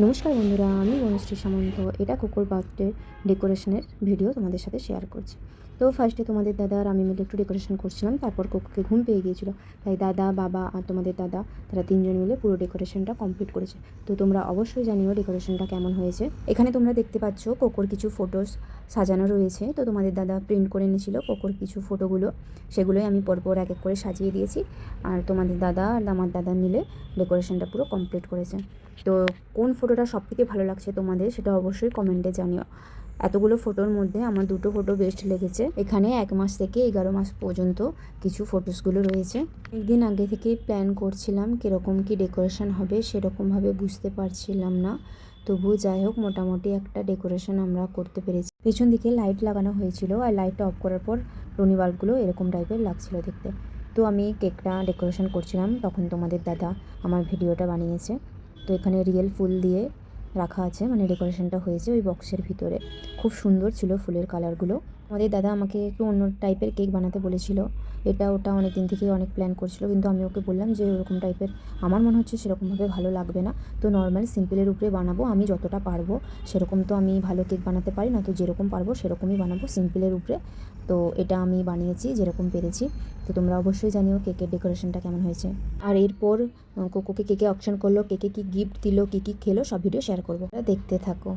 নমস্কার বন্ধুরা, আমি বনশ্রী সামন্ত। এটা কোকোর বার্থডে ডেকোরেশনের ভিডিও তোমাদের সাথে শেয়ার করছি। তো ফার্স্টে তোমাদের দাদা আর আমি মিলে একটু ডেকোরেশন করছিলাম। তারপর কোকোকে ঘুম পেয়ে গিয়েছিল, তাই দাদা, বাবা আর তোমাদের দাদা তারা তিনজন মিলে পুরো ডেকোরেশনটা কমপ্লিট করেছে। তো তোমরা অবশ্যই জানিও ডেকোরেশনটা কেমন হয়েছে। এখানে তোমরা দেখতে পাচ্ছ কোকোর কিছু ফটোস সাজানো রয়েছে। তো তোমাদের দাদা প্রিন্ট করে এনেছিল কোকোর কিছু ফটোগুলো, সেগুলোই আমি পরপর এক এক করে সাজিয়ে দিয়েছি। আর তোমাদের দাদা আর আমার দাদা মিলে ডেকোরেশনটা পুরো কমপ্লিট করেছে। তো কোন ফটোটা সবথেকে ভালো লাগছে তোমাদের সেটা অবশ্যই কমেন্টে জানিও। এতগুলো ফটোর মধ্যে আমার দুটো ফটো বেস্ট লেগেছে। এখানে 1 মাস থেকে 11 মাস পর্যন্ত কিছু ফটোসগুলো রয়েছে। একদিন আগে থেকেই প্ল্যান করছিলাম কীরকম কী ডেকোরেশন হবে, সেরকমভাবে বুঝতে পারছিলাম না। তবু যাই হোক, মোটামুটি একটা ডেকোরেশন আমরা করতে পেরেছি। পেছন দিকে লাইট লাগানো হয়েছিল, আর লাইটটা অফ করার পর টুনি বাল্বগুলো এরকম টাইপের লাগছিল দেখতে। তো আমি কেকটা ডেকোরেশন করছিলাম, তখন তোমাদের দাদা আমার ভিডিওটা বানিয়েছে। তো এখানে রিয়েল ফুল দিয়ে রাখা আছে, মানে ডেকোরেশনটা হয়েছে ওই বক্সের ভিতরে। খুব সুন্দর ছিল ফুলের কালারগুলো। আমাদের দাদা আমাকে একটু অন্য টাইপের কেক বানাতে বলেছিল। এটা ওটা অনেক দিন থেকেই অনেক প্ল্যান করছিল, কিন্তু আমি ওকে বললাম যে ওরকম টাইপের আমার মনে হচ্ছে সেরকমভাবে ভালো লাগবে না। তো নর্মাল সিম্পলের উপরে বানাবো, আমি যতটা পারবো। সেরকম তো আমি ভালো কেক বানাতে পারি না, তো যেরকম পারবো সেরকমই বানাবো সিম্পলের উপরে। তো এটা আমি বানিয়েছি যেরকম পেরেছি। তো তোমরা অবশ্যই জানিও কেকের ডেকোরেশনটা কেমন হয়েছে। আর এরপর কোকোকে কেকে অপশন করলো, কেকে কী গিফট দিল, কী কী খেলো, সব ভিডিও শেয়ার করবো, দেখতে থাকো।